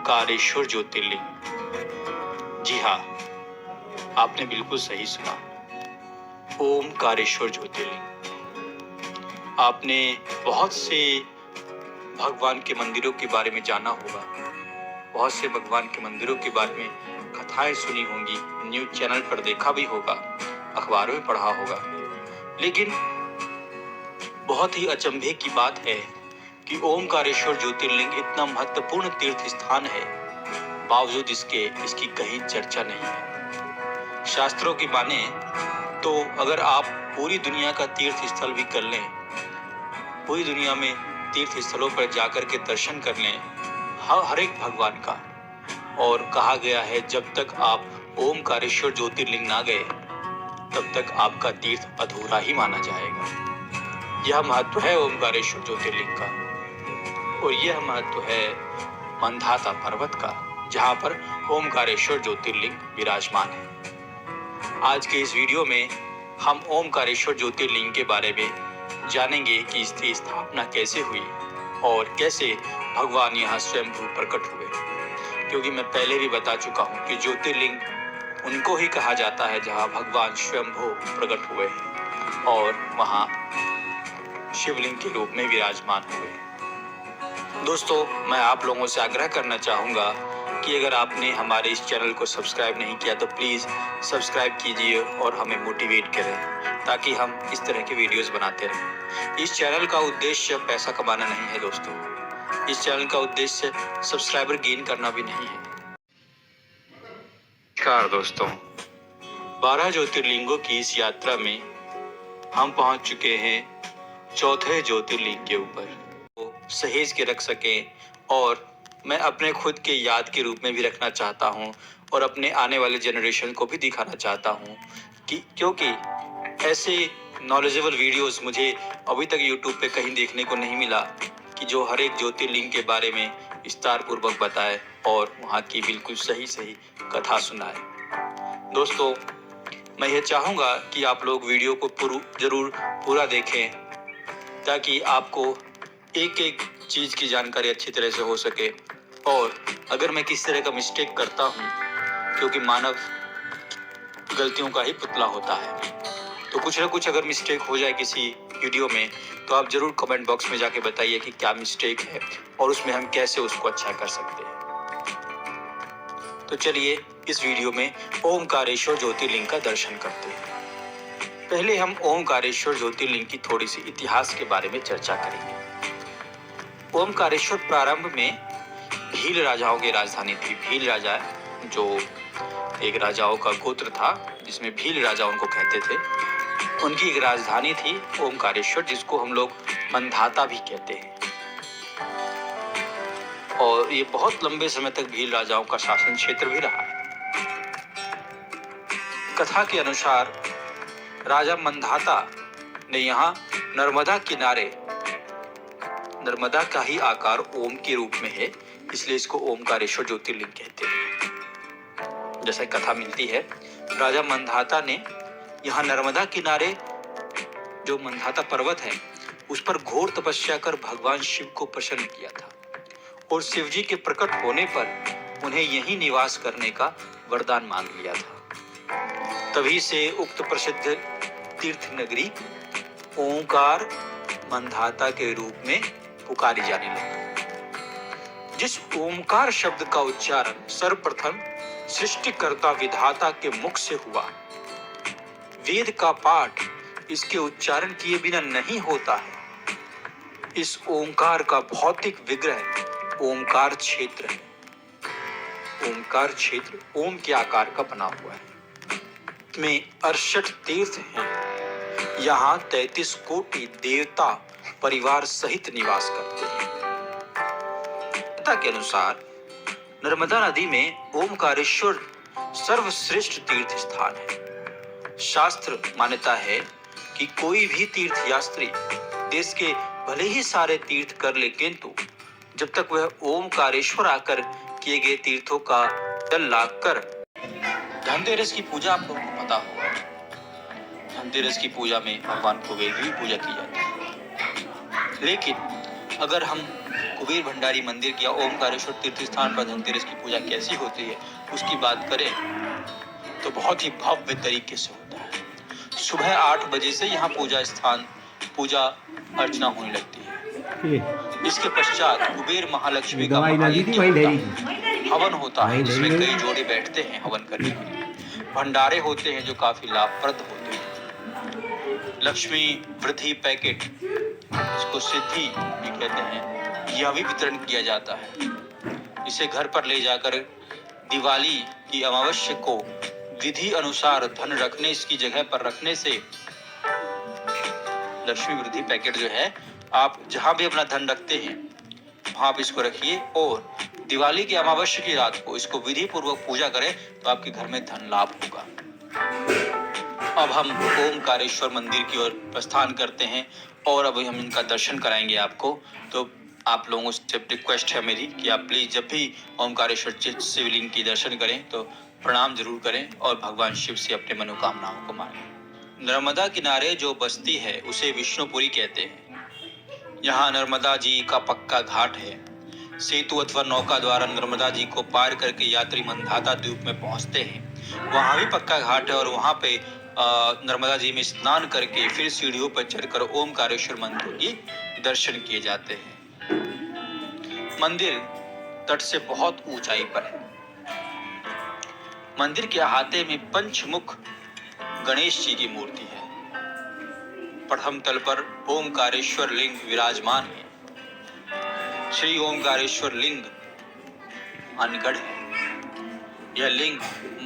ओमकारेश्वर ज्योतिर्लिंग। जी हाँ, आपने बिल्कुल सही सुना, ओमकारेश्वर ज्योतिर्लिंग। आपने बहुत से भगवान के मंदिरों के बारे में जाना होगा, बहुत से भगवान के मंदिरों के बारे में कथाएं सुनी होंगी, न्यूज चैनल पर देखा भी होगा, अखबारों में पढ़ा होगा। लेकिन बहुत ही अचंभे की बात है कि ओमकारेश्वर ज्योतिर्लिंग इतना महत्वपूर्ण तीर्थ स्थान है, बावजूद इसकी कहीं चर्चा नहीं है। शास्त्रों की माने तो अगर आप पूरी दुनिया का तीर्थ स्थल भी कर लें, पूरी दुनिया में तीर्थ स्थलों पर जाकर के दर्शन कर लें हर एक भगवान का, और कहा गया है जब तक आप ओमकारेश्वर ज्योतिर्लिंग ना गए तब तक आपका तीर्थ अधूरा ही माना जाएगा। यह महत्व है ओमकारेश्वर ज्योतिर्लिंग का, और यह महत्व है मंधाता पर्वत का, जहां पर ओमकारेश्वर ज्योतिर्लिंग विराजमान है। आज के इस वीडियो में हम ओमकारेश्वर ज्योतिर्लिंग के बारे में जानेंगे कि इसकी स्थापना कैसे हुई और कैसे भगवान यहाँ स्वयंभू प्रकट हुए। क्योंकि मैं पहले भी बता चुका हूँ कि ज्योतिर्लिंग उनको ही कहा जाता है जहाँ भगवान स्वयंभू प्रकट हुए और वहाँ शिवलिंग के रूप में विराजमान हुए। दोस्तों, मैं आप लोगों से आग्रह करना चाहूंगा कि अगर आपने हमारे इस चैनल को सब्सक्राइब नहीं किया तो प्लीज सब्सक्राइब कीजिए और हमें मोटिवेट करें, ताकि हम इस तरह के वीडियोस बनाते रहें। इस चैनल का उद्देश्य पैसा कमाना नहीं है दोस्तों, इस चैनल का उद्देश्य सब्सक्राइबर गेन करना भी नहीं है। नमस्कार दोस्तों, 12 ज्योतिर्लिंगों की इस यात्रा में हम पहुंच चुके हैं चौथे ज्योतिर्लिंग के ऊपर, वो सहेज के रख सकें और मैं अपने खुद के याद के रूप में भी रखना चाहता हूं और अपने आने वाले जनरेशन को भी दिखाना चाहता हूं कि क्योंकि ऐसे नॉलेजेबल वीडियोस मुझे अभी तक यूट्यूब पे कहीं देखने को नहीं मिला कि जो हर एक ज्योतिर्लिंग के बारे में विस्तार पूर्वक बताए और वहाँ की बिल्कुल सही सही कथा सुनाए। दोस्तों, मैं ये चाहूँगा कि आप लोग वीडियो को जरूर पूरा देखें, ताकि आपको एक एक चीज की जानकारी अच्छी तरह से हो सके। और अगर मैं किसी तरह का मिस्टेक करता हूँ, क्योंकि मानव गलतियों का ही पुतला होता है, तो कुछ ना कुछ अगर मिस्टेक हो जाए किसी वीडियो में तो आप जरूर कमेंट बॉक्स में जाके बताइए कि क्या मिस्टेक है और उसमें हम कैसे उसको अच्छा कर सकते हैं। तो चलिए इस वीडियो में ओमकारेश्वर ज्योतिर्लिंग का दर्शन करते हैं। पहले हम ओमकारेश्वर ज्योतिर्लिंग की थोड़ी सी इतिहास के बारे में चर्चा करेंगे। ओमकारेश्वर प्रारंभ में भील राजाओं की राजधानी थी। भील राजा जो एक राजाओं का गोत्र था, जिसमें भील राजा उनको कहते थे, उनकी एक राजधानी थी ओमकारेश्वर, जिसको हम लोग मंधाता भी कहते हैं। और ये बहुत लंबे समय तक भील राजाओं का शासन क्षेत्र भी रहा है। कथा के अनुसार राजा मंधाता ने यहाँ नर्मदा किनारे, नर्मदा का ही आकार ओम के रूप में है, इसलिए इसको ओमकारेश्वर ज्योतिर्लिंग कहते हैं। जैसे कथा मिलती है, राजा मंधाता ने यहाँ नर्मदा किनारे जो मंधाता पर्वत है उस पर घोर तपस्या कर भगवान शिव को प्रसन्न किया था, और शिव जी के प्रकट होने पर उन्हें यहीं निवास करने का वरदान मांग लिया था। तभी से उक्त प्रसिद्ध तीर्थ नगरी ओंकार मंधाता के रूप में पुकारी जाने लगी। जिस ओंकार शब्द का उच्चारण सर्वप्रथम सृष्टिकर्ता विधाता के मुख से हुआ, वेद का पाठ इसके उच्चारण किए बिना नहीं होता है। इस ओंकार का भौतिक विग्रह ओंकार क्षेत्र है। ओंकार क्षेत्र ओम के आकार का बना हुआ है, में 68 तीर्थ हैं। यहाँ 33 कोटि देवता परिवार सहित निवास करते हैं। कथा के अनुसार नर्मदा नदी में ओमकारेश्वर सर्वश्रेष्ठ तीर्थ स्थान है। शास्त्र मान्यता है कि कोई भी तीर्थ यात्री देश के भले ही सारे तीर्थ कर ले, किंतु जब तक वह ओमकारेश्वर आकर किए गए तीर्थों का जल लाकर, धनतेरस की पूजा आप लोगों को पता होगा, धनतेरस की पूजा में भगवान कुबेर की पूजा की जाती है। लेकिन अगर हम कुबेर भंडारी मंदिर या ओमकारेश्वर तीर्थ स्थान पर धनतेरस की पूजा कैसी होती है उसकी बात करें तो बहुत ही भव्य तरीके से होता है। सुबह 8 बजे से यहाँ पूजा अर्चना होने लगती है। इसके पश्चात कुबेर महालक्ष्मी का हवन होता है, जिसमें कई जोड़े बैठते हैं हवन करने के लिए। भंडारे होते हैं जो काफी लाभप्रद होते हैं। लक्ष्मी वृद्धि पैकेट, इसको सिद्धि भी कहते हैं, यह भी वितरण किया जाता है। इसे घर पर ले जाकर दिवाली की अमावस्या को विधि अनुसार धन रखने इसकी जगह पर रखने से लक्ष्मी वृद्धि पैकेट जो है, आप जहां भी अपना धन रखते हैं वहां आप इसको रखिए और दिवाली की अमावस्या की रात को इसको विधि पूर्वक पूजा करें तो आपके घर में धन लाभ होगा। अब हम ओमकारेश्वर मंदिर की ओर प्रस्थान करते हैं और अब हम इनका दर्शन कराएंगे आपको। तो आप लोगों से रिक्वेस्ट है मेरी कि आप प्लीज जब भी ओमकारेश्वर शिवलिंग की दर्शन करें तो प्रणाम जरूर करें और भगवान शिव से अपने मनोकामनाओं को मांगें। नर्मदा किनारे जो बस्ती है उसे विष्णुपुरी कहते हैं। यहाँ नर्मदा जी का पक्का घाट है। सेतु अथवा नौका द्वारा नर्मदा जी को पार करके यात्री मंदाता द्वीप में पहुंचते हैं। वहां भी पक्का घाट है और वहां पे नर्मदा जी में स्नान करके फिर सीढ़ियों पर चढ़कर ओमकारेश्वर मंदिर की दर्शन किए जाते हैं। मंदिर तट से बहुत ऊंचाई पर है। मंदिर के अहाते में पंचमुख गणेश जी की मूर्ति है। प्रथम तल पर ओमकारेश्वर लिंग विराजमान है। श्री ओमकारेश्वर लिंग अनगढ़ है। यह लिंग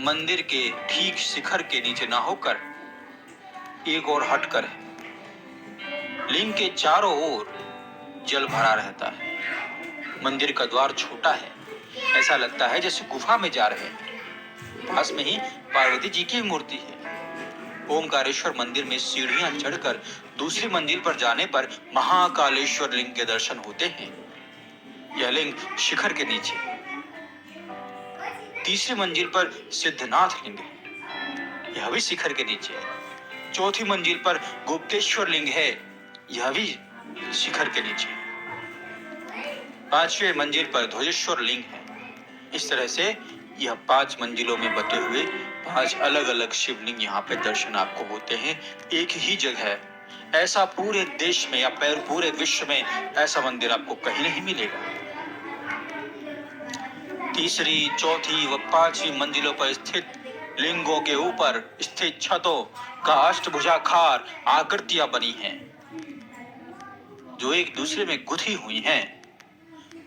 मंदिर के ठीक शिखर के नीचे ना होकर एक और हटकर है। लिंग के चारों ओर जल भरा रहता है। मंदिर का द्वार छोटा है, ऐसा लगता है जैसे गुफा में जा रहे हैं। पास में ही पार्वती जी की मूर्ति है। ओमकारेश्वर मंदिर में सीढ़ियां चढ़कर दूसरी मंजिल पर जाने पर महाकालेश्वर लिंग के दर्शन होते हैं। यह लिंग शिखर के नीचे है। तीसरी मंजिल पर सिद्धनाथ लिंग है, यह भी शिखर के नीचे है। चौथी मंजिल पर गुप्तेश्वर लिंग है, यह भी शिखर के नीचे है। पांचवें मंजिल पर ध्वजेश्वर लिंग है। इस तरह से यह 5 मंजिलों में बटे हुए 5 अलग अलग शिवलिंग यहाँ पे दर्शन आपको होते हैं एक ही जगह। ऐसा पूरे देश में या पूरे विश्व में ऐसा मंदिर आपको कहीं नहीं मिलेगा। तीसरी, चौथी व 5वीं मंजिलों पर स्थित लिंगों के ऊपर स्थित छतों का अष्टभुजाकार आकृतियां बनी हैं, जो एक दूसरे में गुथी हुई हैं।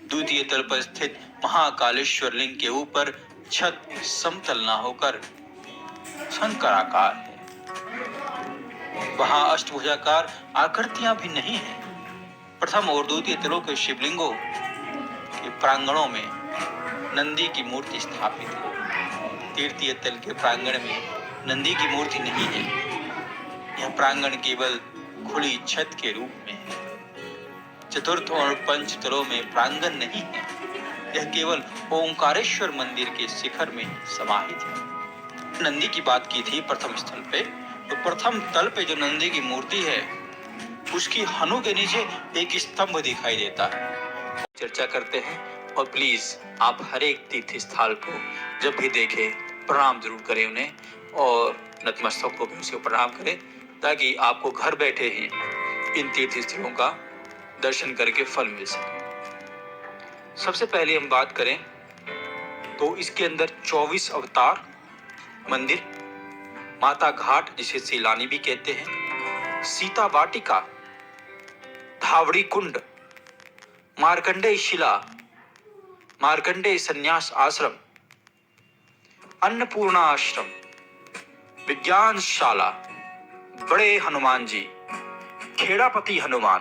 द्वितीय तल पर स्थित महाकालेश्वर लिंग के ऊपर छत समतल न होकर शंकराकार है। वहां अष्टभुजाकार आकृतियां भी नहीं है। प्रथम और द्वितीय तलों के शिवलिंगों के प्रांगणों में नंदी की मूर्ति स्थापित है। तृतीय तल के प्रांगण में नंदी की मूर्ति नहीं है। यह प्रांगण केवल खुली छत के रूप में है। चतुर्थ और पंच तलों में प्रांगण नहीं है। यह केवल ओमकारेश्वर मंदिर के शिखर में समाहित है। नंदी की बात की थी प्रथम स्थल पे, तो प्रथम तल पे जो नंदी की मूर्ति है उसकी हनु के नीचे एक स्तंभ दिखाई देता है। चर्चा करते हैं और प्लीज आप हर एक तीर्थ स्थल को जब भी देखें प्रणाम जरूर करें उन्हें और नतमस्तक को भी उसे प्रणाम करें, ताकि आपको घर बैठे ही इन तीर्थ स्थलों का दर्शन करके फल मिल सके। सबसे पहले हम बात करें तो इसके अंदर 24 अवतार मंदिर, माता घाट जिसे सीलानी भी कहते हैं, सीता वाटिका, धावड़ी कुंड, मार्कंडेय शिला, मार्कंडेय संन्यास आश्रम, अन्नपूर्णा आश्रम, विज्ञानशाला, बड़े हनुमान जी, खेड़ापति हनुमान,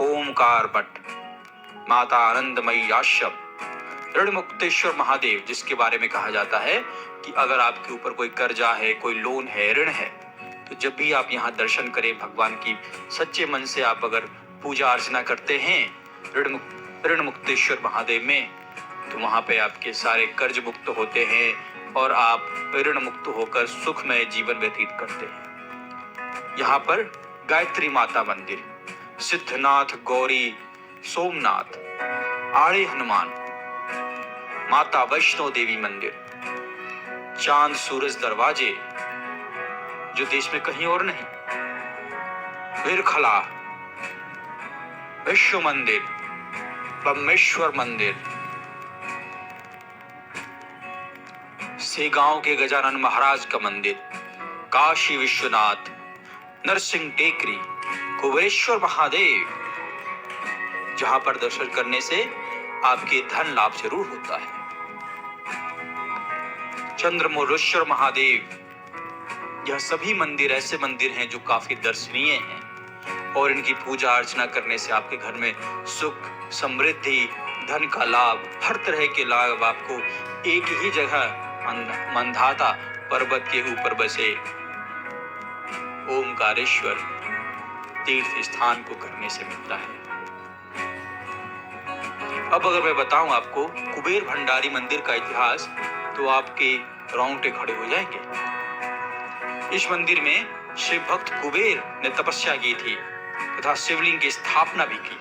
ओमकार मठ, माता आनंदमयी आश्रम, ऋणमुक्तेश्वर महादेव, जिसके बारे में कहा जाता है कि अगर आपके ऊपर कोई कर्जा है, कोई लोन है, ऋण है, तो जब भी आप यहाँ दर्शन करें भगवान की सच्चे मन से आप अगर पूजा अर्चना करते हैं ऋणमुक्तेश्वर महादेव में, तो वहाँ पे आपके सारे कर्ज मुक्त होते हैं और आप ऋण मुक्त होकर सुखमय जीवन व्यतीत करते हैं। यहाँ पर गायत्री माता मंदिर, सिद्धनाथ, गौरी, सोमनाथ, आड़े हनुमान, माता वैष्णो देवी मंदिर, चांद सूरज दरवाजे जो देश में कहीं और नहीं, विरखला, विश्व मंदिर, ब्रह्मेश्वर मंदिर, सेगांव के गजानन महाराज का मंदिर, काशी विश्वनाथ, नरसिंह टेकरी, कुबेरेश्वर महादेव, जहां पर दर्शन करने से आपके धन लाभ जरूर होता है। चंद्रमौलेश्वर महादेव, यह सभी मंदिर ऐसे मंदिर हैं जो काफी दर्शनीय हैं और इनकी पूजा अर्चना करने से आपके घर में सुख, समृद्धि, धन का लाभ, हर तरह के लाभ आपको एक ही जगह मंधाता पर्वत के ऊपर बसे ओमकारेश्वर तीर्थ स्थान को करने से मिलता है। अब अगर मैं बताऊं आपको कुबेर भंडारी मंदिर का इतिहास, तो आपके रोंगटे खड़े हो जाएंगे। इस मंदिर में शिव भक्त कुबेर ने तपस्या की थी तथा शिवलिंग की स्थापना भी की।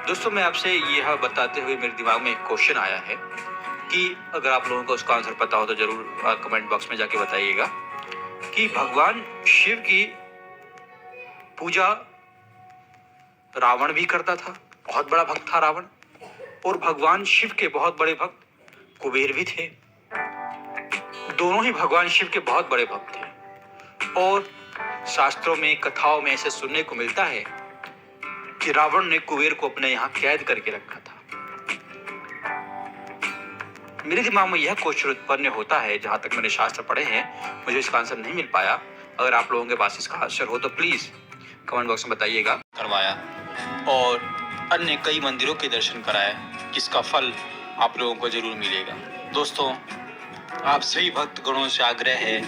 दोस्तों, मैं आपसे यह बताते हुए मेरे दिमाग में एक क्वेश्चन आया है कि अगर आप लोगों को उसका आंसर पता हो तो जरूर कमेंट बॉक्स में जाके बताइएगा कि भगवान शिव की पूजा रावण भी करता था, बहुत बड़ा भक्त था रावण, और भगवान शिव के बहुत बड़े भक्त कुबेर भी थे। दोनों ही भगवान शिव के बहुत बड़े भक्त थे और शास्त्रों में, कथाओं में ऐसे सुनने को मिलता है कि रावण ने कुबेर को अपने यहां कैद करके रखा था। मेरे दिमाग में यह क्वेश्चन उत्पन्न होता है, जहां तक मैंने शास्त्र पढ़े हैं मुझे इसका आंसर नहीं मिल पाया। अगर आप लोगों के पास इसका आंसर हो तो प्लीज कमेंट बॉक्स में बताइएगा। करवाया और अन्य कई मंदिरों के दर्शन कराए, जिसका फल आप लोगों को जरूर मिलेगा। दोस्तों, आप सभी भक्त गणों से आग्रह है